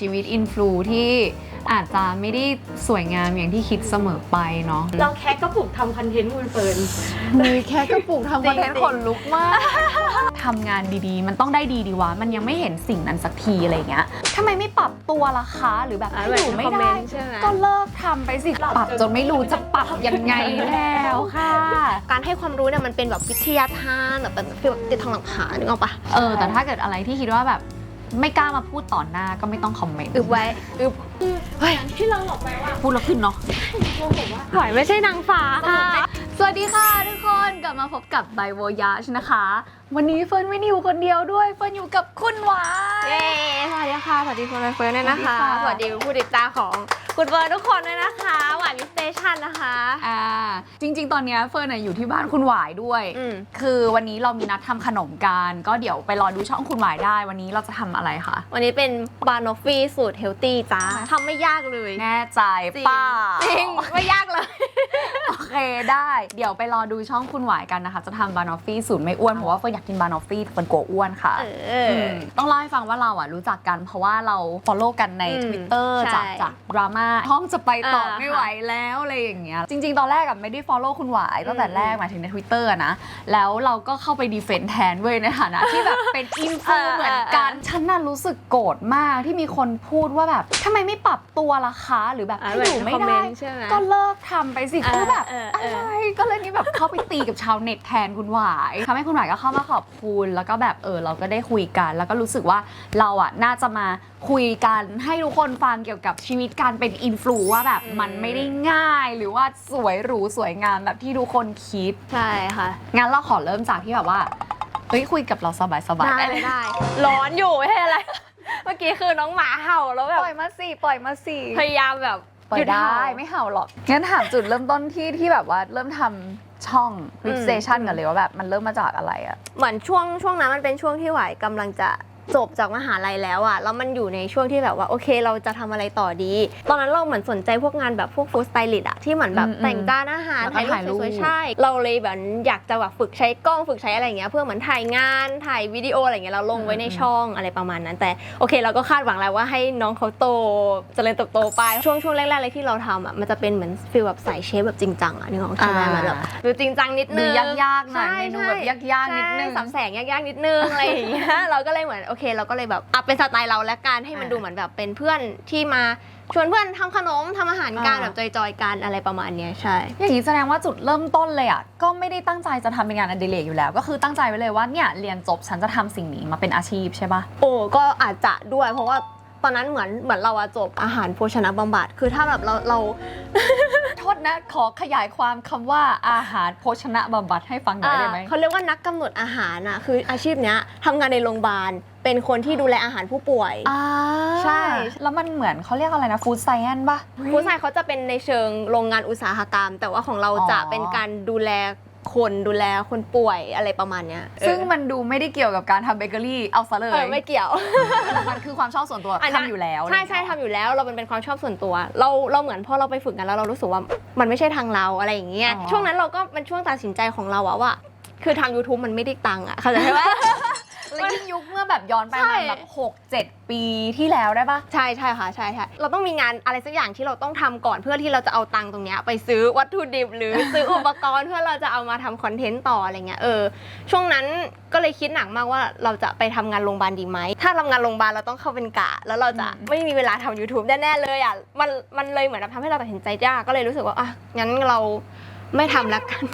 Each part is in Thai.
ชีวิตอินฟลูที่อาจจะไม่ได้สวยงามอย่างที่คิดเสมอไปเนาะเราแค่กระปุกทำคอนเทนต์คุณเฟิร์นมีแค่กระปุกทำคอนเทนต์ขนลุกมากทำงานดีๆมันต้องได้ดีวะมันยังไม่เห็นสิ่งนั้นสักทีอะไรเงี้ยทำไมไม่ปรับตัวล่ะคะหรือแบบอยู่ไม่ได้ก็เลิกทำไปสิปรับจนไม่รู้จะปรับยังไงแล้วค่ะการให้ความรู้เนี่ยมันเป็นแบบวิทยาทานแบบติดทางหลังขานึกออกปะแต่ถ้าเกิดอะไรที่คิดว่าแบบไม่กล้ามาพูดต่อหน้าก็ไม่ต้องคอมเมนต์อึบไว้อึบเฮ้ยที่เราบอกไปว่าพูดแล้วขึ้นเนาะหอยไม่ใช่นางฟ้าค่ะสวัสดีค่ะทุกคนกลับมาพบกับไบโวยาชนะคะวันนี้เฟิร์นไม่ได้อยู่คนเดียวด้วยเฟิร์นอยู่กับคุณหวานเย้สวัสดีค่ะสวัสดีคุณเฟิร์นด้วยนะคะสวัสดีผู้ติดตามของคุณเฟิร์นทุกคนด้วยนะคะหวานมิสเตชันนะคะจริงๆตอนนี้เฟิร์นอยู่ที่บ้านคุณหวายด้วยคือวันนี้เรามีนัดทำขนมกันก็เดี๋ยวไปรอดูช่องคุณหวายได้วันนี้เราจะทำอะไรคะวันนี้เป็นบานอฟฟี่สูตรเฮลตี้จ้าทำไม่ยากเลยแน่ใจป้าจริงไม่ยากเลยโอเคได้เดี๋ยวไปรอดูช่องคุณหวายกันนะคะจะทำบานอฟฟี่สูตรไม่อ้วนเพราะว่าเฟิร์นอยากกินบานอฟฟี่เฟิร์นกลัวอ้วนค่ะต้องเล่าให้ฟังว่าเรารู้จักกันเพราะว่าเรา follow กันใน Twitter จากดราม่าห้องจะไปต่อไม่ไหวแล้วอะไรอย่างเงี้ยจริงๆตอนแรกไม่ได้ follow คุณหวายตั้งแต่แรกหมายถึงใน Twitter นะแล้วเราก็เข้าไปดีเฟนต์แทนเว้ยในฐานะที่แบบเป็นอินฟูเหมือนกันฉันน่ะรู้สึกโกรธมากที่มีคนพูดว่าแบบทำไมไม่ปรับตัวล่ะคะหรือแบบอยู่ไม่ได้ก็เลิกทำไปสิคือแบบอะไรก็เลยนี่แบบเข้าไปตีกับชาวเน็ตแทนคุณหวายทำให้คุณหวายก็เข้ามาขอบคุณแล้วก็แบบเราก็ได้คุยกันแล้วก็รู้สึกว่าเราน่าจะมาคุยกันให้ทุกคนฟังเกี่ยวกับชีวิตการเป็นอินฟลูว่าแบบมันไม่ได้ง่ายหรือว่าสวยหรูสวยงามแบบที่ทุกคนคิดใช่ค่ะงั้นเราขอเริ่มจากที่แบบว่าคุยกับเราสบายได้ร้อนอยู่ไม่ใช่อะไรเมื่อกี้คือน้องหมาเห่าแล้วแบบปล่อยมาสิพยายามแบบปล่อยได้ไม่เห่าหรอกงั้นถามจุดเริ่มต้นที่แบบว่าเริ่มทำช่อง Rip Station กันเลยว่าแบบมันเริ่มมาจากอะไรเหมือนช่วงนั้นมันเป็นช่วงที่หวายกำลังจะจบจากมหาลัยแล้วแล้วมันอยู่ในช่วงที่แบบว่าโอเคเราจะทำอะไรต่อดีตอนนั้นเราเหมือนสนใจพวกงานแบบพวกฟู้ดสไตลิสต์ที่เหมือนแบบแต่งจานอาหารถ่ายรูปสวยๆใช่เราเลยแบบอยากจะแบบฝึกใช้กล้องฝึกใช้อะไรอย่างเงี้ยเพื่อเหมือนถ่ายงานถ่ายวิดีโออะไรอย่างเงี้ยเราลงไว้ในช่องอะไรประมาณนั้นแต่โอเคเราก็คาดหวังแล้วว่าให้น้องเขาโตเจริญเติบโตไปช่วงแรกๆเลยที่เราทำมันจะเป็นเหมือนฟีลแบบสายเชฟแบบจริงจังนึกออกใช่ไหมแบบดูจริงจังนิดนึงยากๆหน่อยเมนูแบบยากๆนิดนึงสับแสงยากๆนิดนึงอะไรอย่างเงี้ยเราก็เลยเหมือนโอเคเราก็เลยแบบเป็นสไตล์เราและการให้มันดูเหมือนแบบเป็นเพื่อนที่มาชวนเพื่อนทำขนมทำอาหารกันแบบจอยๆกันอะไรประมาณนี้ใช่อย่างนี้แสดงว่าจุดเริ่มต้นเลยก็ไม่ได้ตั้งใจจะทำเป็นงานอดิเรกอยู่แล้วก็คือตั้งใจไว้เลยว่าเนี่ยเรียนจบฉันจะทำสิ่งนี้มาเป็นอาชีพใช่ปะก็อาจจะด้วยเพราะว่าตอนนั้นเหมือนเราจบอาหารโภชนะบำบัดคือถ้าแบบเราโทษนะขอขยายความคำว่าอาหารโภชนะบำบัดให้ฟังหน่อยได้ไหมเขาเรียกว่านักกำหนดอาหารคืออาชีพเนี้ยทำงานในโรงพยาบาลเป็นคนที่ดูแลอาหารผู้ป่วยใช่แล้วมันเหมือนเขาเรียกอะไรนะฟู้ดไซแอนซ์ป่ะฟู้ดไซแอนซ์เขาจะเป็นในเชิงโรงงานอุตสาหกรรมแต่ว่าของเราจะเป็นการดูแลคนดูแลคนป่วยอะไรประมาณเนี้ยซึ่งมันดูไม่ได้เกี่ยวกับการทำเบเกอรี่เอาซะเลยไม่เกี่ยวมันคือความชอบส่วนตัวทำอยู่แล้วใช่ทำอยู่แล้วเราเป็นความชอบส่วนตัวเราเหมือนพอเราไปฝึกกันแล้วเรารู้สึกว่ามันไม่ใช่ทางเราอะไรอย่างเงี้ยช่วงนั้นเราก็เป็นช่วงตัดสินใจของเราว่าคือทำ YouTube มันไม่ได้ตังค์เข้าใจไหมแล้วยิ่งยุคเมื่อแบบย้อนไปมาแบบ6-7 ปีที่แล้วได้ปะใช่ค่ะใช่เราต้องมีงานอะไรสักอย่างที่เราต้องทำก่อนเพื่อที่เราจะเอาตังค์ตรงนี้ไปซื้อวัตถุดิบหรือซื้ออุปกรณ์เพื่อเราจะเอามาทำคอนเทนต์ต่ออะไรเงี้ยช่วงนั้นก็เลยคิดหนักมากว่าเราจะไปทำงานโรงพยาบาลดีไหมถ้าทำงานโรงพยาบาลเราต้องเข้าเป็นกะแล้วเราจะไม่มีเวลาทำ YouTube แน่ๆเลยมันเลยเหมือนทำให้เราตัดสินใจยากก็เลยรู้สึกว่างั้นเราไม่ทำแล้วกัน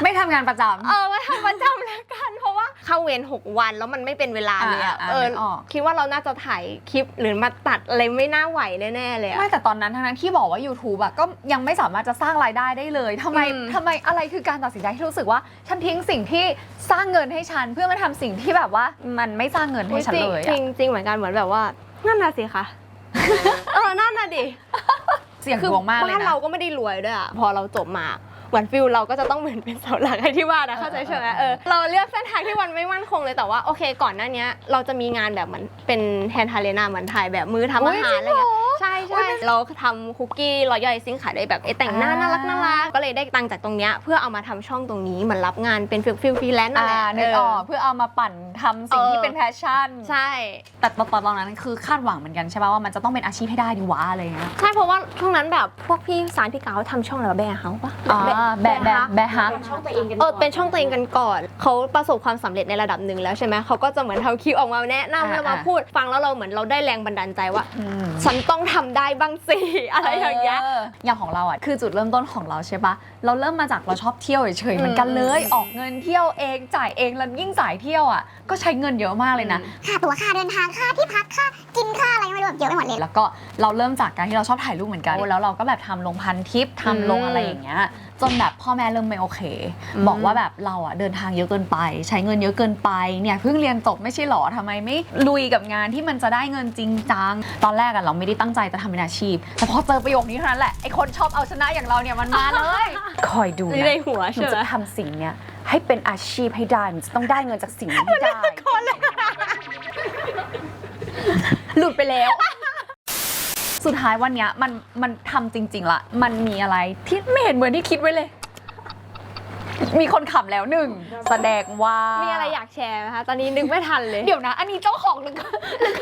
ไม่ทำงานประจำไม่ทำประจำแล้วกันเพราะว่าเข้าเวร6 วันแล้วมันไม่เป็นเวลาเลยคิดว่าเราน่าจะถ่ายคลิปหรือมาตัดอะไรไม่น่าไหวแน่ๆเลยไม่แต่ตอนนั้นทั้งนั้นที่บอกว่า YouTube ก็ยังไม่สามารถจะสร้างรายได้ได้เลยทำไมอะไรคือการตัดสินใจที่รู้สึกว่าฉันทิ้งสิ่งที่สร้างเงินให้ฉันเพื่อมาทำสิ่งที่แบบว่ามันไม่สร้างเงินให้ฉันเลยจริงเหมือนกันเหมือนแบบว่านั่นน่ะสิคะนั่นน่ะดิเสี่ยงดวงมากเลยนะบ้านเราก็ไม่ได้รวยด้วยพอเราจบมาเหมือนฟิลเราก็จะต้องเหมือนเป็นเสาหลักให้ที่บ้านเข้าใจใช่ไหมเราเลือกเส้นทางที่มันไม่มั่นคงเลยแต่ว่าโอเคก่อนหน้านี้เราจะมีงานแบบเหมือนเป็นแฮนด์ทาเลนาเหมือนถ่ายแบบมือทำอาหารอะไรเงี้ย ใช่ใช่เราทำคุกกี้รอย่อยซิ่งขายได้แบบแต่งหน้าน่ารักก็เลยได้ตังค์จากตรงเนี้ยเพื่อเอามาทำช่องตรงนี้เหมือนรับงานเป็นฟิลฟรีแลนซ์นั่นแหละ นึกออกเพื่อเอามาปั่นทำสิ่งที่เป็นแพชชั่น ใช่ แต่ตอนนั้นคือคาดหวังเหมือนกันใช่ป่ะว่ามันจะต้องเป็นอาชีพให้ได้ดีวะอะไรเงี้ย ใช่เพราะว่าช่วงนั้นแบบพวกพี่สารพี่เก๋าทำช่องอะไรแบร์เฮาส์ปะ แบฮัก เป็นช่องตัวเองกัน เป็นช่องตัวเองกันก่อนเขาประสบความสำเร็จในระดับหนึ่งแล้วใช่ไหมเขาก็จะเหมือนทำคลิปออกมาแนะนำแล้วมาพูดฟังแล้วเราเหมือนเราได้แรงบันดาลใจว่าฉันต้องทำได้บ้างสิอะไรอย่างเงี้ย อย่างของเราอ่ะคือจุดเริ่มต้นของเราใช่ปะเราเริ่มมาจากเราชอบเที่ยวเฉยๆเหมือนกันเลยออกเงินเที่ยวเองจ่ายเองแล้วยิ่งจ่ายเที่ยวอ่ะก็ใช้เงินเยอะมากเลยนะ ค่าตั๋วค่าเดินทางค่าที่พักค่ากินค่าอะไรไม่รู้แบบเยอะไปหมดเลย แล้วก็เราเริ่มจากการที่เราชอบถ่ายรูปเหมือนกันแล้วเราก็แบบทำลงพันทิปทำลงอะไรอย่างเงี้ยจนแบบพ่อแม่เริ่มไม่โอเค บอกว่าแบบเราอ่ะเดินทางเยอะเกินไปใช้เงินเยอะเกินไปเนี่ยเพิ่งเรียนจบไม่ใช่หรอทำไมไม่ลุยกับงานที่มันจะได้เงินจริงจังตอนแรกอะเราไม่ได้ตั้งใจจะทำเป็นอาชีพแต่พอเจอประโยคนี้เท่านั้นแหละไอคนชอบเอาชนะอย่างเราเนี่ยมันมาเลย คอยดูนะ ในหัว หนู ใช่ไหม จะทำสิ่งเนี้ยให้เป็นอาชีพให้ได้มันจะต้องได้เงินจากสิ่งนี้ให้ได้ หลุดไปแล้ว สุดท้ายวันเนี้ยมันทำจริงๆละมันมีอะไรที่ไม่เห็นเหมือนที่คิดไว้เลย มีคนขำแล้วหนึ่งแสดงว่ามี อะไรอยากแชร์ไหมคะตอนนี้นึกไม่ทันเลย เดี๋ยวนะ อันนี้เจ้าของหรือ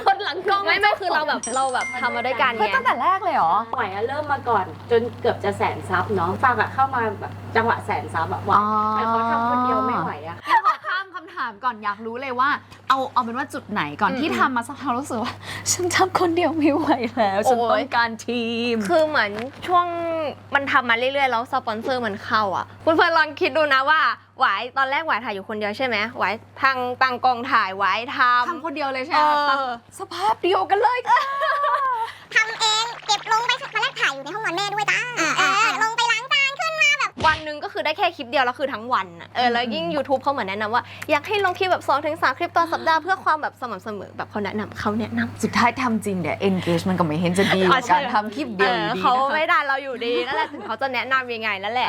คนหลังกล้อง ไม่คือเราแบบทำมาด้วยกัน เฮ้ย ไง ตั้งแต่แรกเลยเหรอ หวายเริ่มมาก่อนจนเกือบจะแสนซับเนาะฝากเข้ามาแบบจังหวะแสนซับแบบหวายแต่เขาทำคนเดียวไม่ไหวอะ ขอข้ามคำถามก่อนอยากรู้เลยว่า เอาเป็นว่าจุดไหนก่อนที่ทำมาสักพักรู้สึกว่าฉันทำคนเดียวไม่ไหวแล้วฉันต้องการทีม คือเหมือนช่วงมันทำมาเรื่อยๆแล้วสปอนเซอร์มันเข้าอ่ะคุณเพื่อนลองคิดดูนะว่าหวายตอนแรกหวายถ่ายอยู่คนเดียวใช่ไหมหวายทางตั้งกองถ่ายหวายทำ คนเดียวเลยใช่ไหมสภาพเดียวกันเลย ทำเองเก็บลงไปตอนแรกถ่ายอยู่ในห้องนอนแม่ด้วยจ้าลงไปล้างจานขึ้นมาแบบ วันหนึ่งก็คือได้แค่คลิปเดียวแล้วคือทั้งวันอ่ะแล้วยิ่ง YouTube เขาเหมือนแนะนำว่าอยากให้ลงคลิปแบบ2-3 คลิปต่อสัปดาห์เพื่อความแบบสม่ำเสมอแบบเขาแนะนำ สุดท้ายทำจริงเนี่ย engagement ก็ไม่เห็นจะดีกว่าการทำคลิปเดียวอยู่ดี เขา นะคะ ไม่ได้เราอยู่ดีนั่นแหละถึงเขาจะแนะนำยังไงนั่นแหละ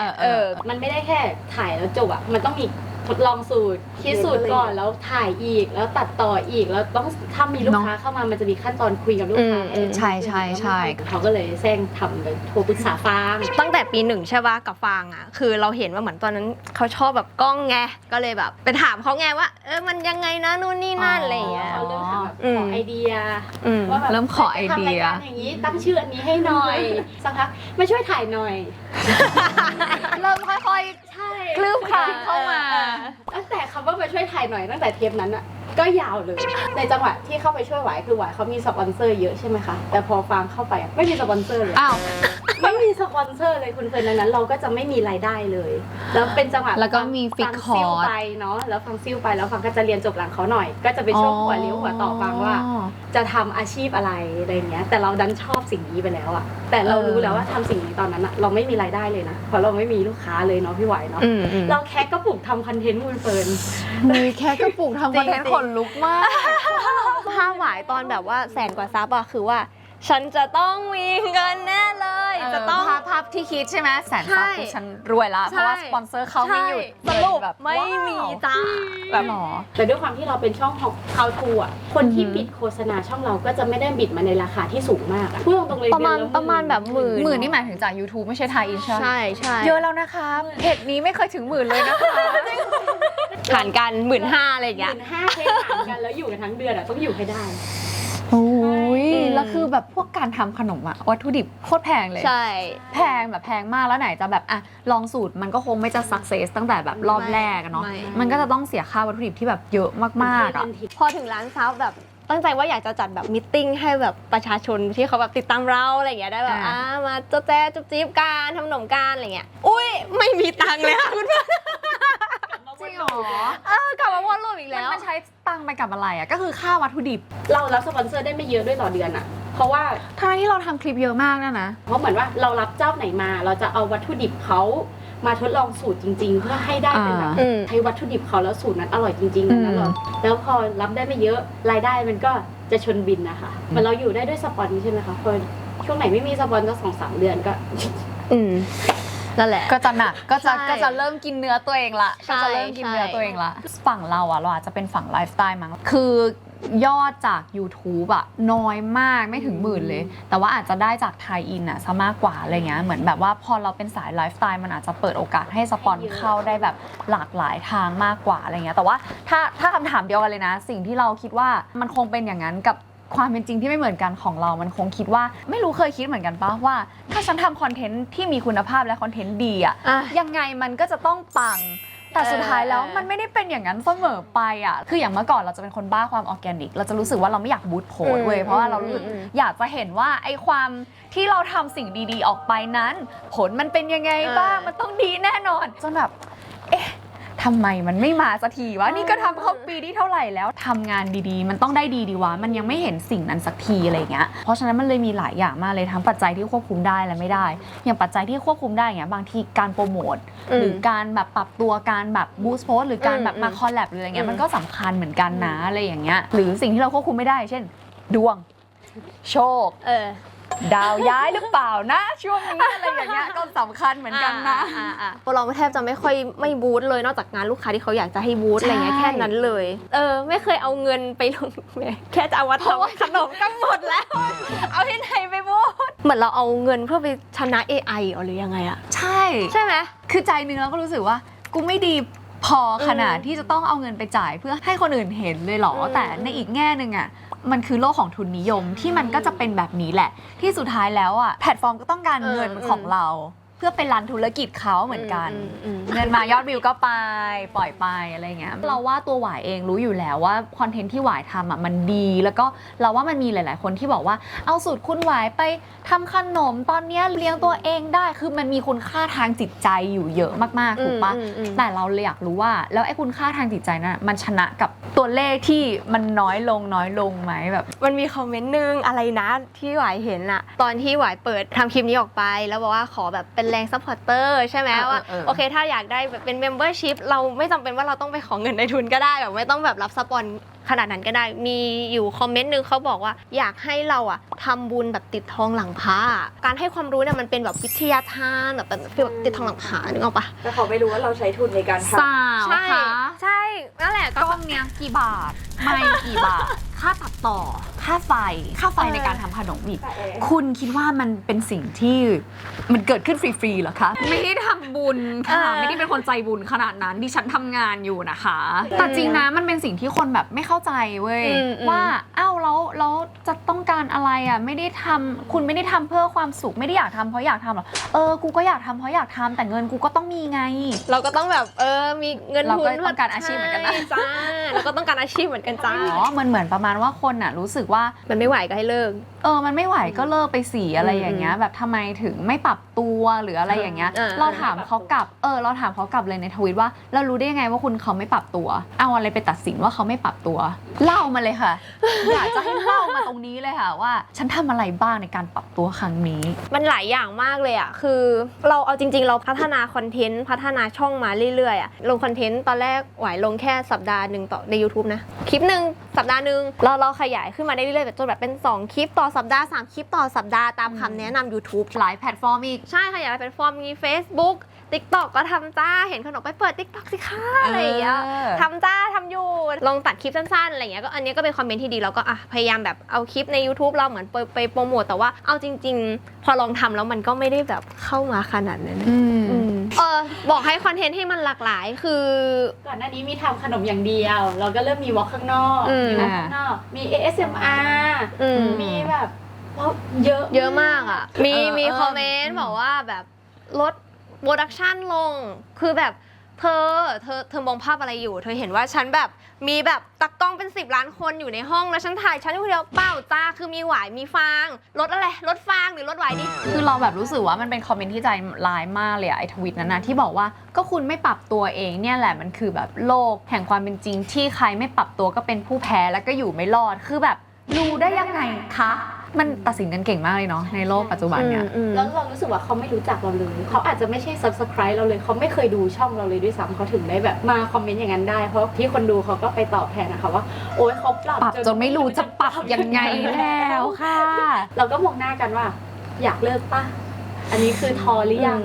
มันไม่ได้แค่ถ่ายแล้วจบอะมันต้องมีทดลองสูตรคิดสูตรก่อนแล้วถ่ายอีกแล้วตัดต่ออีกแล้วต้องถ้ามีลูกค้าเข้ามามันจะมีขั้นตอนคุยกับลูกค้า ใช่ เขาก็เลยแซงทำเลยโทรปรึกษาฟาง ตั้งแต่ปี 1ใช่ป่ะกับฟางอ่ะคือเราเห็นว่าเหมือนตอนนั้นเขาชอบแบบกล้องไงก็เลยแบบไปถามเขาไงว่ามันยังไงนะนู่นนี่นั่นอะไรอย่างเงี้ย เขาเริ่มทำแบบขอไอเเดีย ว่าแบบ เริ่มขอไอเดีย ทำรายการอย่างนี้ตั้งชื่ออันนี้ให้หน่อยสักพักมาช่วยถ่ายหน่อย เริ่มค่อย ใช่ ๆคลืบคลานเข้ามา ตั้งแต่คำว่ามาช่วยถ่ายหน่อยตั้งแต่เทปนั้นอะก็ยาวเลย ในจังหวะที่เข้าไปช่วยหวายคือหวายเขามีสปอนเซอร์เยอะใช่ไหมคะแต่พอฟางเข้าไปอะไม่มีสปอนเซอร์เลย อ้าว ไม่มีสปอนเซอร์เลยคุณเฟิร์นดังนั้นเราก็จะไม่มีรายได้เลย แล้วเป็นจังหวะ แล้วก็มี ฟัง fixed ซิ่ว cost ไปเนาะแล้วฟังซิ่วไปแล้วฟังก็จะเรียนจบหลังเขาหน่อย ก็จะไปช่วงหัวเลี้ยวหัวต่อฟังว่า จะทำอาชีพอะไรอะไรเงี้ยแต่เราดันชอบสิ่งนี้ไปแล้วอะแต่เรารู้แล้วว่าทำสิ่งนี้ตอนนั้นอะเราไม่มีรายได้เลยนะเพราะเราไม่มีลูกค้าเลยเนาะพี่หวายเนาะเราแค่กระปุกทำคอนเทนต์คุณเฟิร์น มีแค่กระปุกทำคอนเทนต์ขนลุกมาก ถ้าหวายตอนแบบว่าแสนกว่าซับอะคือว่า ฉันจะต้องมีเงินแน่เลย จะต้อง ภาพที่คิดใช่ไหมแสน ใช่ ซับคือฉันรวยละเพราะว่าสปอนเซอร์เขาไม่หยุด สรุป แบบ ไม่มี ว้าว จ้า แบบหรอ แต่ด้วยความที่เราเป็นช่องของ How to อ่ะ คนที่บิดโฆษณาช่องเราก็จะไม่ได้บิดมาในราคาที่สูงมากอะพูดตรงๆเลย ประมาณ เดือนล ประมาณแบบหมื่น หมื่นนี่หมายถึงจาก YouTube ไม่ใช่ไทยอินชั่น ใช่ใช่ เยอะแล้วนะคะเพจนี้ไม่เคยถึงหมื่นเลยนะคะ หารกัน15,000อะไรอย่างเงี้ย 15,000เคหารกันแล้วอยู่กันทั้งเดือนอะต้องอยู่ให้ได้ โอ้ยแล้วคือแบบพวกการทำขนมอะวัตถุดิบโคตรแพงเลย ใช่ แพงแบบแพงมากแล้วไหนจะแบบอะลองสูตรมันก็คงไม่จะสักเซสตั้งแต่แบบรอบแรกอะเนาะ ไม่ มันก็จะต้องเสียค่าวัตถุดิบที่แบบเยอะมากๆอะ พอถึงร้านซับแบบตั้งใจว่าอยากจะจัดแบบมิทติ้งให้แบบประชาชนที่เขาแบบติดตามเราอะไรอย่างเงี้ยได้แบบมาเจ้าแจ๊จุ๊บจิ๊บการทำขนมการอะไรเงี้ยอุ้ยไม่มีตังค์เลยค่ะคุณเพื่อน จริงเหรอ กลับมาวนลูปอีกแล้ว มันใช้ตังค์ไปกับอะไรอะก็คือค่าวัตถุดิบ เรารับสปอนเซอร์ได้ไม่เยอะด้วยต่อเดือนอะเพราะว่า ทั้งที่เราทำคลิปเยอะมากนะ เพราะเหมือนว่าเรารับเจ้าไหนมา เราจะเอาวัตถุดิบเขามาทดลองสูตรจริง ๆ เพื่อให้ได้เป็นแบบ ใช้วัตถุดิบเขาแล้วสูตรนั้นอร่อยจริงๆนะเราแล้วพอรับได้ไม่เยอะรายได้มันก็จะชนบินนะคะเหมันเราอยู่ได้ด้วยสปอนใช่ไหมคะพอช่วงไหนไม่มีสปอนก็2-3 เดือนก็ นั่นแหละ ก็จะหนักก็จะ ใช่ ก็จะเริ่มกินเนื้อตัวเองละ ใช่ ก็จะเริ่มกินเนื้อตัวเองละฝั่งเราอะเราอาจจะเป็นฝั่งไลฟ์สไตล์มั้งคือ ยอดจาก YouTube อะน้อยมากไม่ถึงหมื่นเลยแต่ว่าอาจจะได้จากไทยอินอะซะมากกว่าอะไรเงี้ยเหมือนแบบว่าพอเราเป็นสายไลฟ์สไตล์มันอาจจะเปิดโอกาสให้สปอนเข้าได้แบบหลากหลายทางมากกว่าอะไรเงี้ยแต่ว่าถ้าคำถามเดียวกันเลยนะสิ่งที่เราคิดว่ามันคงเป็นอย่างนั้นกับความเป็นจริงที่ไม่เหมือนกันของเรามันคงคิดว่าไม่รู้เคยคิดเหมือนกันปะว่าถ้าฉันทำคอนเทนต์ที่มีคุณภาพและคอนเทนต์ดีอะยังไงมันก็จะต้องปังแต่สุดท้ายแล้วมันไม่ได้เป็นอย่างนั้นเสมอไปอ่ะคืออย่างเมื่อก่อนเราจะเป็นคนบ้าความออร์แกนิกเราจะรู้สึกว่าเราไม่อยากบูสต์โพสต์เว้ยเพราะว่าเราอยากจะเห็นว่าไอ้ความที่เราทำสิ่งดีๆออกไปนั้นผลมันเป็นยังไงบ้างมันต้องดีแน่นอนจนแบบเอ๊ะทำไมมันไม่มาสักทีวะนี่ก็ทำเข้าปีที่เท่าไหร่แล้วทำงานดีๆมันต้องได้ดีวะมันยังไม่เห็นสิ่งนั้นสักทีอะไรเงี้ยเพราะฉะนั้นมันเลยมีหลายอย่างมากเลยทั้งปัจจัยที่ควบคุมได้และไม่ได้อย่างปัจจัยที่ควบคุมได้อย่างบางทีการโปรโมทหรือการแบบปรับตัวการแบบบูสต์โพสต์หรือการแบบมาคอลแลบหรืออะไรเงี้ยมันก็สำคัญเหมือนกันนะอะไรอย่างเงี้ยหรือสิ่งที่เราควบคุมไม่ได้เช่นดวงโชคดาวย้ายหรือเปล่านะช่วงนี้อะไรอย่างเงี้ยก็สำคัญเหมือนกันนะพวกเราแทบจะไม่บูธเลยนอกจากงานลูกค้าที่เขาอยากจะให้บูธอะไรเงี้ยแค่นั้นเลยไม่เคยเอาเงินไปลงแค่จะเอามาทำขนมก็หมดแล้วเอาที่ไหนไปบูธเหมือนเราเอาเงินเพื่อไปชนะ AI หรือยังไงอะใช่ไหมคือใจนึงเราก็รู้สึกว่ากูไม่ดีพอขนาดที่จะต้องเอาเงินไปจ่ายเพื่อให้คนอื่นเห็นเลยหรอแต่ในอีกแง่นึงอะมันคือโลกของทุนนิยมที่มันก็จะเป็นแบบนี้แหละที่สุดท้ายแล้วอ่ะแพลตฟอร์มก็ต้องการเงินของเราเพื่อไปรันธุรกิจเขาเหมือนกันเงินมายอดวิวก็ไปปล่อยไปอะไรเงี้ยเราว่าตัวหวายเองรู้อยู่แล้วว่าคอนเทนต์ที่หวายทำอ่ะมันดีแล้วก็เราว่ามันมีหลายๆคนที่บอกว่าเอาสูตรคุณหวายไปทำขนมตอนนี้เลี้ยงตัวเองได้คือมันมีคุณค่าทางจิตใจอยู่เยอะมากๆถูกปะแต่เราเลยอยากรู้ว่าแล้วไอ้คุณค่าทางจิตใจนั้นมันชนะกับตัวเลขที่มันน้อยลงไหมแบบมันมีคอมเมนต์นึงอะไรนะที่หวายเห็นอะตอนที่หวายเปิดทำคลิปนี้ออกไปแล้วบอกว่าขอแบบเป็นแรงซัพพอร์เตอร์ใช่ไหมว่าโอเคถ้าอยากได้แบบเป็นเมมเบอร์ชิพเราไม่จำเป็นว่าเราต้องไปขอเงินในทุนก็ได้แบบไม่ต้องแบบรับสปอนขนาดนั้นก็ได้มีอยู่คอมเมนต์นึงเขาบอกว่าอยากให้เราอะทำบุญแบบติดทองหลังพระการให้ความรู้เนี่ยมันเป็นแบบวิทยาทานแบบติดทองหลังพระนึกออกปะแต่เขาไม่รู้ว่าเราใช้ทุนในการทำใช่นั่นแหละกล้องเนี้ยกี่บาทไม่กี่บาทค่าตัดต่อค่าไฟในการทำขนมอีกคุณคิดว่ามันเป็นสิ่งที่มันเกิดขึ้นฟรีๆเหรอคะไม่ได้ทำบุญค่ะไม่ได้เป็นคนใจบุญขนาดนั้นดิฉันทำงานอยู่นะคะแต่จริงนะมันเป็นสิ่งที่คนแบบไม่เข้าใจเว้ยว่าอ้าวแล้วจะต้องการอะไรอ่ะไม่ได้ทำคุณไม่ได้ทำเพื่อความสุขไม่ได้อยากทำเพราะอยากทำหรอกูก็อยากทำเพราะอยากทำแต่เงินกูก็ต้องมีไงเราก็ต้องแบบมีเงินทุนเราก็ต้องการอาชีพเหมือนกันนะจ้าเราก็ต้องการอาชีพเหมือนกันจ้ามันเหมือนประมาณว่าคนอ่ะรู้สึกว่ามันไม่ไหวก็ให้เลิกมันไม่ไหวก็เลิกไปสิอะไรอย่างเงี้ยแบบทำไมถึงไม่ปรับตัวหรืออะไรอย่างเงี้ยเราถามเขากลับเราถามเขากลับเลยในทวิตว่าเรารู้ได้ยังไงว่าเขาไม่ปรับตัวเอาอะไรไปตัดสินว่าเขาไม่ปรับตัวเล่ามาเลยค่ะ อยากจะให้เล่ามาตรงนี้เลยค่ะว่าฉันทำอะไรบ้างในการปรับตัวครั้งนี้มันหลายอย่างมากเลยอ่ะคือเราเอาจริงๆเราพัฒนาคอนเทนต์พัฒนาช่องมาเรื่อยๆอ่ะลงคอนเทนต์ตอนแรกหวายลงแค่สัปดาห์นึงต่อใน YouTube นะคลิปนึงสัปดาห์นึงเราขยายขึ้นมาได้เรื่อยๆจนแบบเป็น2คลิปต่อสัปดาห์3คลิปต่อสัปดาห์ตามคำแนะนำ YouTube หลายแพลตฟอร์มอีกใช่ขยายแพลตฟอร์มมี Facebook TikTok ก็ทำจ้าเห็นขนมไปเปิด TikTok สิค่ะอะไรอย่างเงี้ยทำจ้าทำอยู่ลองตัดคลิปสั้นๆอะไรอย่างเงี้ยก็อันนี้ก็เป็นคอมเมนต์ที่ดีแล้วก็พยายามแบบเอาคลิปใน YouTube เราเหมือนไปโปรโมทแต่ว่าเอาจริงๆพอลองทำแล้วมันก็ไม่ได้แบบเข้ามาขนาดนั้นบอกให้คอนเทนต์ให้มันหลากหลายคือก่อนหน้านี้มีทำขนมอย่างเดียวเราก็เริ่มมีวอล์กข้างนอกมี ASMR มีแบบเยอะมากอ่ะมีคอมเมนต์บอกว่าแบบลดโปรดักชันลงคือแบบเธอมองภาพอะไรอยู่เธอเห็นว่าฉันแบบมีแบบตากล้องเป็น10 ล้านคนอยู่ในห้องแล้วฉันถ่ายฉันคนเดียวเปล่าจ้าคือมีหวายมีฟางลดอะไรลดฟางหรือลดหวายดิคือเราแบบรู้สึกว่ามันเป็นคอมเมนต์ที่ใจร้ายมากเลยไอ้ทวิตนั้นนะที่บอกว่าก็คุณไม่ปรับตัวเองเนี่ยแหละมันคือแบบโลกแห่งความเป็นจริงที่ใครไม่ปรับตัวก็เป็นผู้แพ้แล้วก็อยู่ไม่รอดคือแบบรู้ได้ยังไงคะมันตัดสินกันเก่งมากเลยเนาะในโลกปัจจุบันเนี่ยแล้วเรารู้สึกว่าเขาไม่รู้จักเราเลยเขาอาจจะไม่ใช่ Subscribe เราเลยเขาไม่เคยดูช่องเราเลยด้วยซ้ำเขาถึงได้แบบมาคอมเมนต์อย่างนั้นได้เพราะที่คนดูเขาก็ไปตอบแทนนะคะว่าโอ๊ยเขาปรับจนไม่รู้จะปรับยังไงแล้วค่ะเราก็มองหน้ากันว่าอยากเลิกป่ะอันนี้คือท้อหรือยัง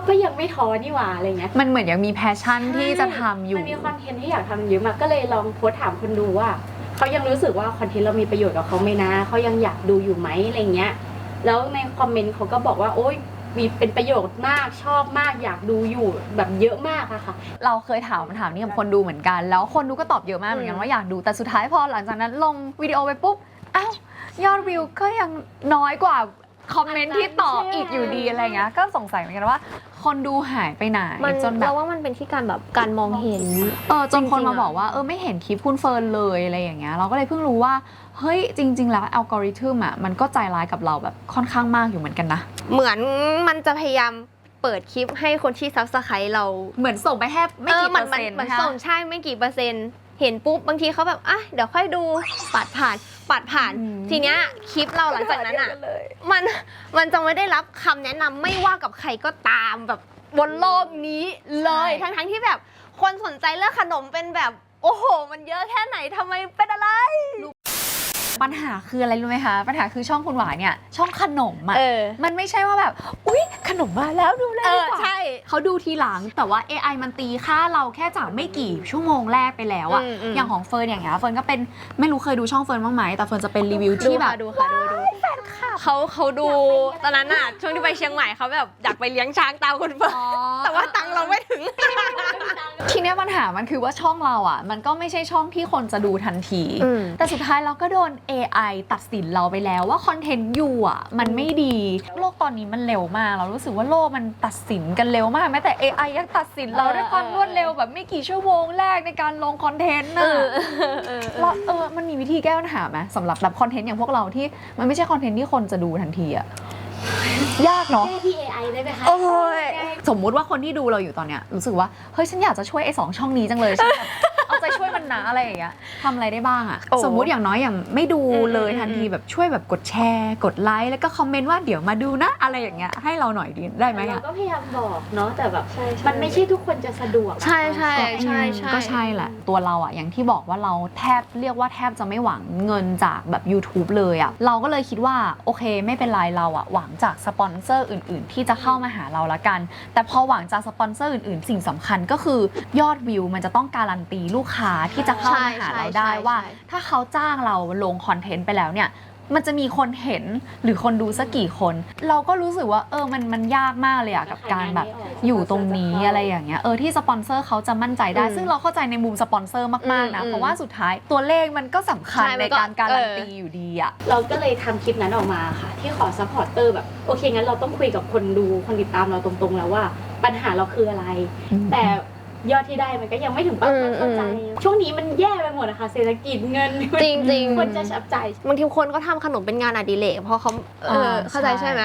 ก็ยังไม่ท้อนี่หว่าอะไรเงี้ยมันเหมือนยังมีแพชชั่นที่จะทำอยู่มันมีคอนเทนต์ที่อยากทำเยอะมากก็เลยลองโพสถามคนดูว่า เขายังรู้สึกว่าคอนเทนต์เรามีประโยชน์กับเขาไหมนะเขายังอยากดูอยู่ไหมอะไรเงี้ยแล้วในคอมเมนต์เขาก็บอกว่าโอ๊ยมีเป็นประโยชน์มากชอบมากอยากดูอยู่แบบเยอะมากอะค่ะเราเคยถามนี่กับคนดูเหมือนกันแล้วคนดูก็ตอบเยอะมากเหมือนกันว่าอยากดูแต่สุดท้ายพอหลังจากนั้นลงวิดีโอไปปุ๊บอ้าวยอดวิวก็ยังน้อยกว่าคอมเมนต์ที่ตอบอีกอยู่ดีอะไรเงี้ยก็สงสัยเหมือนกันว่าคนดูหายไปไหนจนแบบเราว่ามันเป็นที่การแบบการมองเห็นจนคนมาบอกว่าไม่เห็นคลิปคุณเฟิร์นเลยอะไรอย่างเงี้ยเราก็เลยเพิ่งรู้ว่าเฮ้ยจริงๆแล้วอัลกอริทึมอ่ะมันก็ใจร้ายกับเราแบบค่อนข้างมากอยู่เหมือนกันนะเหมือนมันจะพยายามเปิดคลิปให้คนที่ซับสไครต์เราเหมือนส่งไปแค่ไม่กี่เปอร์เซ็นต์เหมือนส่งใช่ไม่กี่เปอร์เซ็นต์เห็นปุ๊บบางทีเขาแบบอ่ะเดี๋ยวค่อยดูปัดผ่านทีเนี้ยคลิปเราหลังจากนั้นอ่ะมันจะไม่ได้รับคำแนะนำไม่ว่ากับใครก็ตามแบบบนโลกนี้เลยทั้งที่แบบคนสนใจเรื่องขนมเป็นแบบโอ้โหมันเยอะแค่ไหนทำไมเป็นอะไรปัญหาคืออะไรรู้ไหมคะปัญหาคือช่องคุณหวายเนี่ยช่องขนมอ่ะมันไม่ใช่ว่าแบบอุ๊ยขนมมาแล้วดูเลยดีกว่าใช่เขาดูทีหลังแต่ว่า AI มันตีค่าเราแค่จากไม่กี่ชั่วโมงแรกไปแล้วอ่ะอย่างของเฟิร์นอย่างเงี้ยเฟิร์นก็เป็นไม่รู้เคยดูช่องเฟิร์นบ้างไหมแต่เฟิร์นจะเป็นรีวิวที่แบบดูเขาดูตอนนั้นอ่ะช่วงที่ไปเชียงใหม่เขาแบบอยากไปเลี้ยงช้างตามคุณเฟิร์นแต่ว่าตังเราไม่ถึงทีเนี้ยปัญหามันคือว่าช่องเราอ่ะมันก็ไม่ใช่ช่องที่คนจะดูทันทีแต่สุดท้ายเราก็โดน AI ตัดสินเราไปแล้วว่าคอนเทนต์อยู่อ่ะมันไม่ดีโลกตอนนี้มันเร็วมากเรารู้สึกว่าโลกมันตัดสินกันเร็วมากแม้แต่ AI ยังตัดสินเราด้วยความรวดเร็วแบบไม่กี่ชั่วโมงแรกในการลงคอนเทนต์น่ะแล้วมันมีวิธีแก้ปัญหาไหมสำหรับแบบคอนเทนต์อย่างพวกเราที่มันไม่ใช่คอนเทนต์ที่คนจะดูทันทีอ่ะยากเนาะแก้ที่ AI ได้ไหมคะสมมุติว่าคนที่ดูเราอยู่ตอนเนี้ยรู้สึกว่าเฮ้ยฉันอยากจะช่วยไอ้2ช่องนี้จังเลยฉันแบบเอาใจช่วยมันนะอะไรอย่างเงี้ยทำอะไรได้บ้างอะสมมุติอย่างน้อยอย่างไม่ดูเลยทันทีแบบช่วยแบบกดแชร์กดไลค์แล้วก็คอมเมนต์ว่าเดี๋ยวมาดูนะอะไรอย่างเงี้ยให้เราหน่อยดีได้ไหมเราก็พยายามบอกเนาะแต่แบบมันไม่ใช่ทุกคนจะสะดวกใช่ก็ใช่แหละตัวเราอะอย่างที่บอกว่าเราเรียกว่าแทบจะไม่หวังเงินจากแบบ YouTube เลยอะเราก็เลยคิดว่าโอเคไม่เป็นไรเราอะหวังจากสปอนเซอร์อื่นๆที่จะเข้ามาหาเราละกันแต่พอหวังจากสปอนเซอร์อื่นๆสิ่งสำคัญก็คือยอดวิวมันจะต้องการันตีลูกค้าที่จะเข้ามาหาเราได้ว่าถ้าเขาจ้างเราลงคอนเทนต์ไปแล้วเนี่ยมันจะมีคนเห็นหรือคนดูสักกี่คนเราก็รู้สึกว่ามันยากมากเลยอะกับการแบบอยู่ตรงนี้อะไรอย่างเงี้ยที่สปอนเซอร์เขาจะมั่นใจได้ซึ่งเราเข้าใจในมุมสปอนเซอร์มากๆนะเพราะว่าสุดท้ายตัวเลขมันก็สำคัญในการการันตีอยู่ดีอะเราก็เลยทำคลิปนั้นออกมาค่ะที่ขอซัพพอร์ตเตอร์แบบโอเคงั้นเราต้องคุยกับคนดูคนติดตามเราตรงๆแล้วว่าปัญหาเราคืออะไรแต่ยอดที่ได้มันก็ยังไม่ถึงเป้าเข้าใจช่วงนี้มันแย่ไปหมดนะคะเศรษฐกิจเงินจริงคนจะจับใจบางทีคนก็ทำขนมเป็นงานอดิเรกเพราะเขาเข้าใจใช่ไหม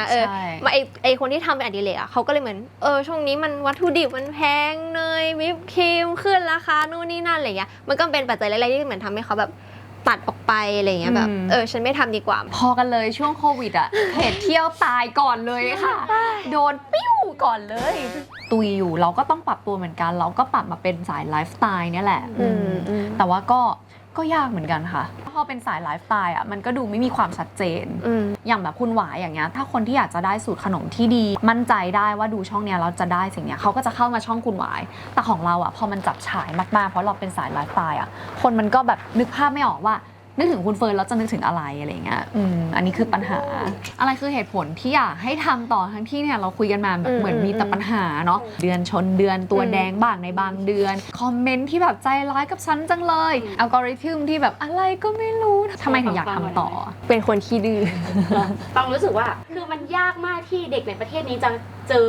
มาไอคนที่ทำเป็นอดิเรกอ่ะเขาก็เลยเหมือนช่วงนี้มันวัตถุดิบมันแพงเนยวิปครีมขึ้นราคานู่นนี่นั่นอะไรเงี้ยมันก็เป็นปัจจัยอะไรที่เหมือนทำให้เขาแบบตัดออกไปอะไรเงี้ยแบบฉันไม่ทำดีกว่าพอกันเลยช่วงโควิดอ่ะเพจเที่ยวตายก่อนเลยค่ะโดนปิ้วก่อนเลยตุยอยู่เราก็ต้องปรับตัวเหมือนกันเราก็ปรับมาเป็นสายไลฟ์สไตล์เนี่ยแหละแต่ว่าก็ยากเหมือนกันค่ะพอเป็นสายไลฟ์สไตล์อ่ะมันก็ดูไม่มีความชัดเจนอย่างแบบคุณหวายอย่างเงี้ยถ้าคนที่อยากจะได้สูตรขนมที่ดีมั่นใจได้ว่าดูช่องเนี้ยเราจะได้สิ่งเนี้ยเขาก็จะเข้ามาช่องคุณหวายแต่ของเราอ่ะพอมันจับฉายมากๆเพราะเราเป็นสายไลฟ์สไตล์อ่ะคนมันก็แบบนึกภาพไม่ออกว่านึกถึงคุณเฟิร์นแล้วจะนึกถึงอะไรอะไรเงี้ยอันนี้คือปัญหาอะไรคือเหตุผลที่อยากให้ทำต่อทั้งที่เนี่ยเราคุยกันมาแบบเหมือนมีแต่ปัญหาเนาะเดือนชนเดือนตัวแดงบ้างในบางเดือนคอมเมนต์ที่แบบใจร้ายกับฉันจังเลยอัลกอริทึมที่แบบอะไรก็ไม่รู้ทำไมถึงอยากทำต่อเป็นคนขี้ดื้อต้องรู้สึกว่าคือมันยากมากที่เด็กในประเทศนี้จะเจอ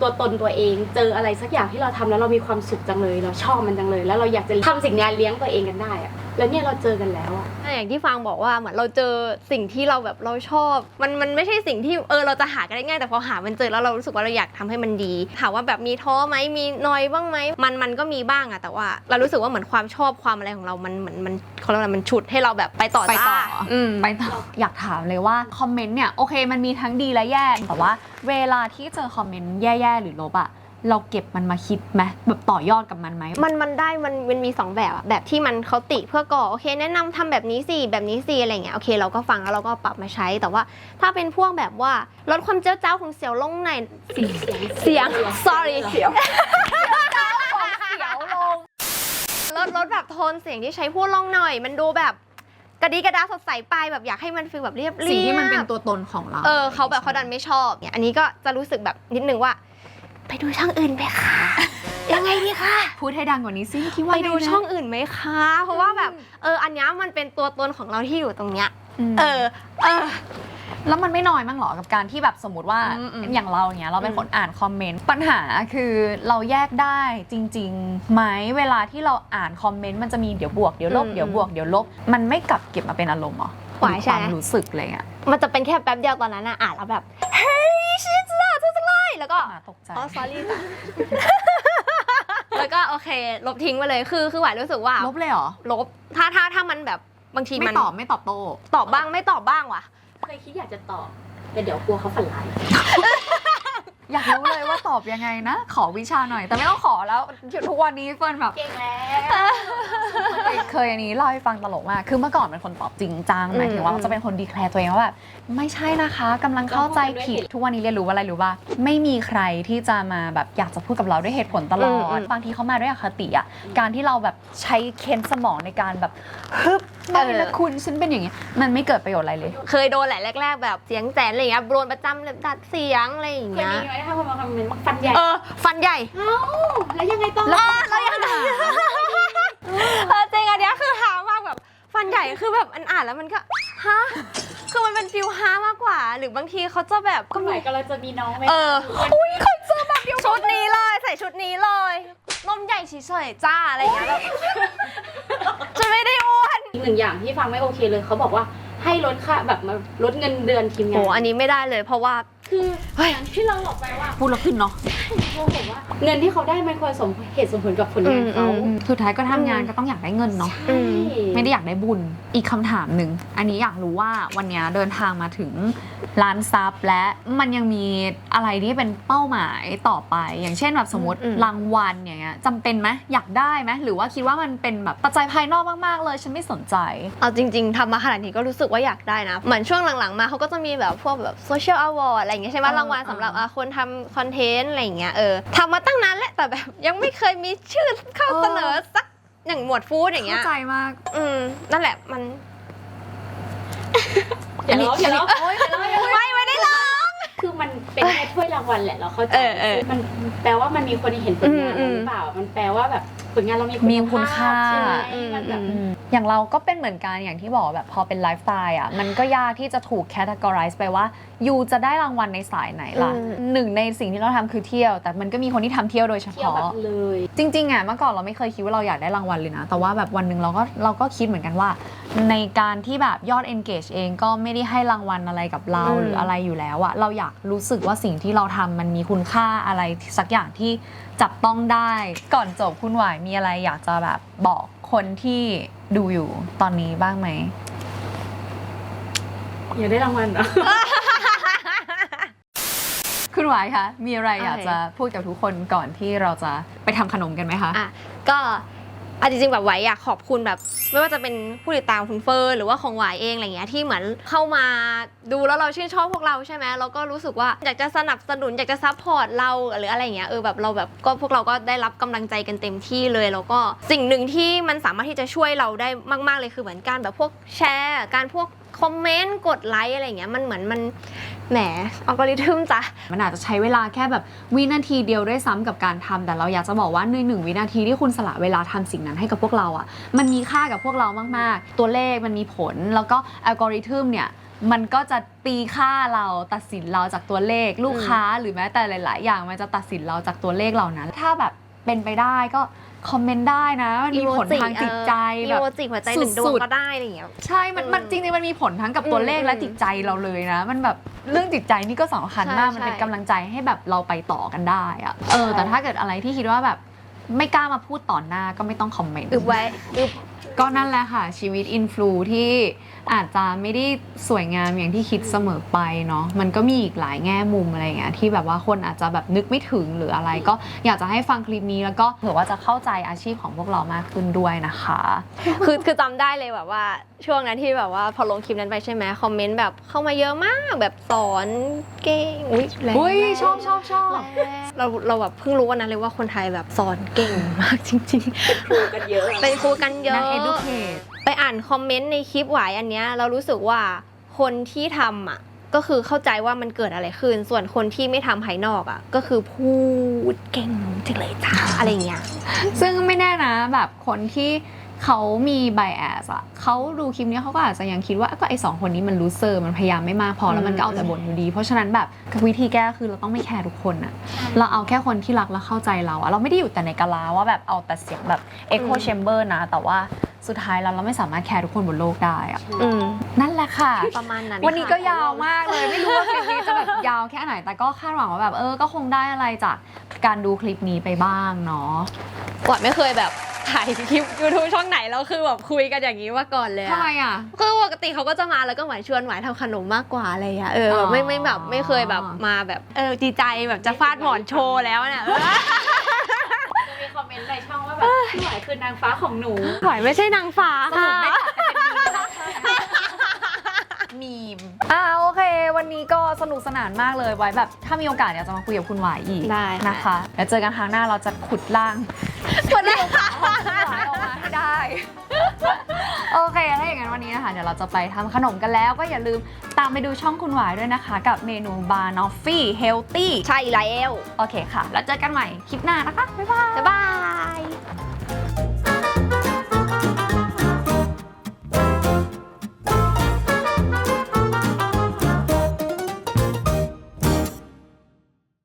ตัวตนตัวเองเจออะไรสักอย่างที่เราทำแล้วเรามีความสุขจังเลยเราชอบมันจังเลยแล้วเราอยากจะทำสิ่งนี้เลี้ยงตัวเองกันได้อะแล้วเนี่ยเราเจอกันแล้วอะอย่างที่ฟางบอกว่าเหมือนเราเจอสิ่งที่เราแบบเราชอบมันไม่ใช่สิ่งที่เราจะหากันได้ง่ายแต่พอหามันเจอแล้วเรารู้สึกว่าเราอยากทำให้มันดีถามว่าแบบมีท้อไหมมีนอยบ้างไหมมันก็มีบ้างอะแต่ว่าเรารู้สึกว่าเหมือนความชอบความอะไรของเรามันเขาเรียกว่ามันฉุดให้เราแบบไปต่ออยากถามเลยว่าคอมเมนต์เนี่ยโอเคมันมีทั้งดีและแย่แต่ว่าเวลาที่เจอคอมเมนต์แย่ๆหรือลบอะเราเก็บมันมาคิดไหมแบบต่อยอดกับมันไหมมันได้มันมี2แบบอะแบบที่มันเขาติเพื่อก่อโอเคแนะนำทำแบบนี้สิแบบนี้สิอะไรเงี้ยโอเคเราก็ฟังแล้วเราก็ปรับมาใช้แต่ว่าถ้าเป็นพวกแบบว่าลดความเจ้าเจ้าของเสียวลงในเสียง sorry เสียวลงลดแบบโทนเสียงที่ใช้พูดลงหน่อยมันดูแบบ กระดีกระดาสดใสไปแบบอยากให้มันฟีลแบบเรียบๆ สิ่งที่มันเป็นตัวตนของเราเขาแบบเขาดันไม่ชอบเนี่ยอันนี้ก็จะรู้สึกแบบนิดนึงว่าไปดูช่องอื่นไปค่ะยังไงดีคะพูดให้ดังกว่านี้ซิคิดว่าไปดูช่องอื่นไหมคะเพราะว่าแบบอันนี้มันเป็นตัวตนของเราที่อยู่ตรงเนี้ยแล้วมันไม่น้อยมั้งหรอกับการที่แบบสมมติว่าอย่างเราเนี้ยเราเป็นคนอ่านคอมเมนต์ปัญหาคือเราแยกได้จริงๆไหมเวลาที่เราอ่านคอมเมนต์มันจะมีเดี๋ยวบวกเดี๋ยวลบเดี๋ยวบวกเดี๋ยวลบมันไม่กลับเก็บมาเป็นอารมณ์หรอความรู้สึกอะไรเงี้ยมันจะเป็นแค่แป๊บเดียวตอนนั้นอ่านแล้วแบบเฮ้ยชิสล่ะจังเลยแล้วก็ตกใจsorry จ้ะแล้วก็โอเคลบทิ้งไปเลยคือหวายรู้สึกว่าลบเลยเหรอลบถ้ามันแบบบางทีมันไม่ตอบโต้ตอบบ้างไม่ตอบบ้างว่ะเคยคิดอยากจะตอบแต่เดี๋ยวกลัวเขาฝันร้ายอยากรู้เลยว่าตอบยังไงนะขอวิชาหน่อยแต่ไม่ต้องขอแล้วทุกวันนี้เฟิร์นแบบเก่งแล้วเคยอันนี้เล่าให้ฟังตลกมากคือเมื่อก่อนเป็นคนตอบจริงจังหมายถึงว่าจะเป็นคนดีแคลร์ตัวเองว่าแบบไม่ใช่นะคะกำลังเข้าใจผิดทุกวันนี้เรียนรู้ว่าอะไรรู้ป่ะไม่มีใครที่จะมาแบบอยากจะพูดกับเราด้วยเหตุผลตลอดบางทีเขามาด้วยอคติอ่ะการที่เราแบบใช้เค้นสมองในการแบบฮึบไม่ละคุณฉันเป็นอย่างนี้มันไม่เกิดประโยชน์อะไรเลยเคยโดนแหละแรกๆแบบเสียงแสนอะไรเงี้ยโดนประจำเลยดัดเสียงอะไรอย่างเงี้ยเคยมีไหมถ้าคนมาคอมเมนต์ฟันใหญ่ฟันใหญ่แล้วยังไงต่อแล้วยังไงจริงอันเนี้ยคือหามากแบบฟันใหญ่คือแบบอ่านแล้วมันก็ฮะคือมันเป็นฟิลฮามากกว่าหรือบางทีเขาจะแบบก็เหมือนกับเราจะมีน้องไหมอุ้ยคนเจอแบบเดียวชุดนี้เลยใส่ชุดนี้เลยนมใหญ่เฉยๆจ้าอะไรอย่างเงี้ยแบบจะไม่ได้อ้วนอีกหนึ่งอย่างที่ฟังไม่โอเคเลยเขาบอกว่าให้ลดค่าแบบมาลดเงินเดือนทีมงานโอ้อันนี้ไม่ได้เลยเพราะว่าคืออย่างที่เราบอกไปว่าพูดแล้วขึ้นเนาะเขาบอกว่าเงินที่เขาได้มันควรสมเหตุสมผลกับผลงานเขาสุดท้ายก็ทำงานก็ต้องอยากได้เงินเนาะไม่ได้อยากได้บุญอีกคำถามหนึ่งอันนี้อยากรู้ว่าวันนี้เดินทางมาถึงล้านซับและมันยังมีอะไรที่เป็นเป้าหมายต่อไปอย่างเช่นแบบสมมติรางวัลอย่างเงี้ยจำเป็นไหมอยากได้ไหมหรือว่าคิดว่ามันเป็นแบบปัจจัยภายนอกมากๆเลยฉันไม่สนใจเอาจริงๆทำมาขนาดนี้ก็รู้สึกว่าอยากได้นะเหมือนช่วงหลังๆมาเขาก็จะมีแบบพวกแบบโซเชียลอวอร์ดอะไรอย่างเงี้ยใช่ไหมรางวัลสำหรับคนทำคอนเทนต์อะไรอย่างเงี้ยทำมาตั้งนานแล้วแต่แบบยังไม่เคยมีชื่อเข้าเสนอสักอย่างหมวดฟู้ดอย่างเงี้ยเข้าใจมากนั่นแหละมันอย่าร้องอย่าร้องไม่ได้ร้องคือมันเป็นแค่ถ้วยรางวัลแหละเราเข้าใจมันแปลว่ามันมีคนเห็นผลงานหรือเปล่ามันแปลว่าแบบผลงานเรามีคุณค่าใช่ไหมมันแบบอย่างเราก็เป็นเหมือนกันอย่างที่บอกแบบพอเป็นไลฟ์สไตล์อ่ะมันก็ยากที่จะถูกแคตตากราไซส์ไปว่ายูจะได้รางวัลในสายไหนล่ะหนึ่งในสิ่งที่เราทำคือเที่ยวแต่มันก็มีคนที่ทำเที่ยวโดยเฉพาะเลยจริงๆอ่ะเมื่อก่อนเราไม่เคยคิดว่าเราอยากได้รางวัลเลยนะแต่ว่าแบบวันหนึ่งเราก็คิดเหมือนกันว่าในการที่แบบยอด engage เองก็ไม่ได้ให้รางวัลอะไรกับเราหรืออะไรอยู่แล้วอ่ะเราอยากรู้สึกว่าสิ่งที่เราทำมันมีคุณค่าอะไรสักอย่างที่จับต้องได้ก่อนจบคุณหวายมีอะไรอยากจะแบบบอกคนที่ดูอยู่ตอนนี้บ้างไหมอยากได้รางวัลเหรอ คุณหวายคะมีอะไรอยากจะพูดกับทุกคนก่อนที่เราจะไปทำขนมกันไหมคะก็จริงๆแบบหวายอยากขอบคุณแบบไม่ว่าจะเป็นผู้ติดตามคุณเฟิร์นหรือว่าของหวายเองอะไรเงี้ยที่เหมือนเข้ามาดูแล้วเราชื่นชอบพวกเราใช่ไหมเราก็รู้สึกว่าอยากจะสนับสนุนอยากจะซัพพอร์ตเราหรืออะไรเงี้ยแบบเราแบบก็พวกเราก็ได้รับกำลังใจกันเต็มที่เลยแล้วก็สิ่งหนึ่งที่มันสามารถที่จะช่วยเราได้มากๆเลยคือเหมือนการแบบพวกแชร์การพวกคอมเมนต์กดไลค์อะไรเงี้ยมันเหมือนมันแหมอัลกอริทึมจ้ะมันอาจจะใช้เวลาแค่แบบวินาทีเดียวด้วยซ้ำกับการทำแต่เราอยากจะบอกว่าใน1 วินาทีที่คุณสละเวลาทำสิ่งนั้นให้กับพวกเราอ่ะมันมีค่ากับพวกเรามากๆตัวเลขมันมีผลแล้วก็อัลกอริทึมเนี่ยมันก็จะตีค่าเราตัดสินเราจากตัวเลขลูกค้าหรือแม้แต่หลายๆอย่างมันจะตัดสินเราจากตัวเลขเหล่านั้นถ้าแบบเป็นไปได้ก็คอมเมนต์ได้นะมันมีผลทางจิตใจแบบหัวใจ1 ดวงก็ได้อะไรอย่างเงี้ยใช่มันจริงๆมันมีผลทั้งกับตัวเลขและจิตใจเราเลยนะมันแบบเรื่องจิตใจนี่ก็สำคัญมากมันเป็นกำลังใจให้แบบเราไปต่อกันได้อะแต่ถ้าเกิดอะไรที่คิดว่าแบบไม่กล้ามาพูดต่อหน้าก็ไม่ต้องคอมเมนต์ไว้ก็นั่นแหละค่ะชีวิตอินฟลูที่อาจจะไม่ได้สวยงามอย่างที่คิดเสมอไปเนาะมันก็มีอีกหลายแง่มุมอะไรอย่างเงี้ยที่แบบว่าคนอาจจะแบบนึกไม่ถึงหรืออะไรก็อยากจะให้ฟังคลิปนี้แล้วก็เผื่อว่าจะเข้าใจอาชีพของพวกเรามากขึ้นด้วยนะคะคือจำได้เลยแบบว่าช่วงนั้นที่แบบว่าพอลงคลิปนั้นไปใช่ไหมคอมเมนต์แบบเข้ามาเยอะมากแบบสอนเก่งอุ้ยชอบเราแบบเพิ่งรู้วันนั้นเลยว่าคนไทยแบบสอนเก่งมากจริงๆครูกันเยอะเป็นครูกันเยอะนัก educate ไปอ่านคอมเมนต์ในคลิปหวายอันเนี้ยเรารู้สึกว่าคนที่ทำอ่ะก็คือเข้าใจว่ามันเกิดอะไรขึ้นส่วนคนที่ไม่ทำภายนอกอ่ะก็คือพูดเก่งจังเลยจ้าอะไรเงี้ย ซึ่งไม่แน่นะแบบคนที่เขามีไบแอสอะเขาดูคลิปนี้เขาก็อาจจะยังคิดว่าก็ไอ้2 คนนี้มันรู้เซอร์มันพยายามไม่มากพอแล้วมันก็เอาแต่บ่นอยู่ดีเพราะฉะนั้นแบบวิธีแก้คือเราต้องไม่แคร์ทุกคนอะเราเอาแค่คนที่รักและเข้าใจเราอะเราไม่ได้อยู่แต่ในกะลาว่าแบบเอาแต่เสียงแบบ echo chamber นะแต่ว่าสุดท้ายเราไม่สามารถแคร์ทุกคนบนโลกได้อะนั่นแหละค่ะ ประมาณนั้น วันนี้ก็ยาวมากเลยไม่รู้ว่าคลิปนี้จะแบบยาวแค่ไหนแต่ก็คาดหวังว่าแบบก็คงได้อะไรจากการดูคลิปนี้ไปบ้างเนาะ กว่าไม่เคยแบบถ่ายคลิป YouTube ช่องไหนแล้วคือแบบคุยกันอย่างนี้มาก่อนเลย ทำไมอ่ะ คือปกติเขาก็จะมาแล้วก็เหมือนชวนหวายทำขนมมากกว่าอะไรอ่ะไม่แบบไม่เคยแบบมาแบบดีใจแบบจะฟาดหมอนโชว์แล้วเนี่ย จะมีคอมเมนต์ในช่องว่าแบบพี่หวายคือนางฟ้าของหนู หวายไม่ใช่นางฟ้า สรุปไม่ตัดแต่เป็นมีมโอเค วันนี้ก็สนุกสนานมากเลยไว้แบบถ้ามีโอกาสอยากจะมาคุยกับคุณหวายอีก ได้ นะคะแล้วเจอกันครั้งหน้าเราจะขุดล่างคุณหวายออกมาให้ได้ โอเคถ้าอย่างนั้นวันนี้นะคะเดี๋ยวเราจะไปทำขนมกันแล้วก็อย่าลืมตามไปดูช่องคุณหวายด้วยนะคะ กับเมนูบานอฟฟี่เฮลตี้ ใช่แล้ว โอเคค่ะ แล้วเจอกันใหม่คลิปหน้านะคะ บ๊ายบาย บ๊ายบาย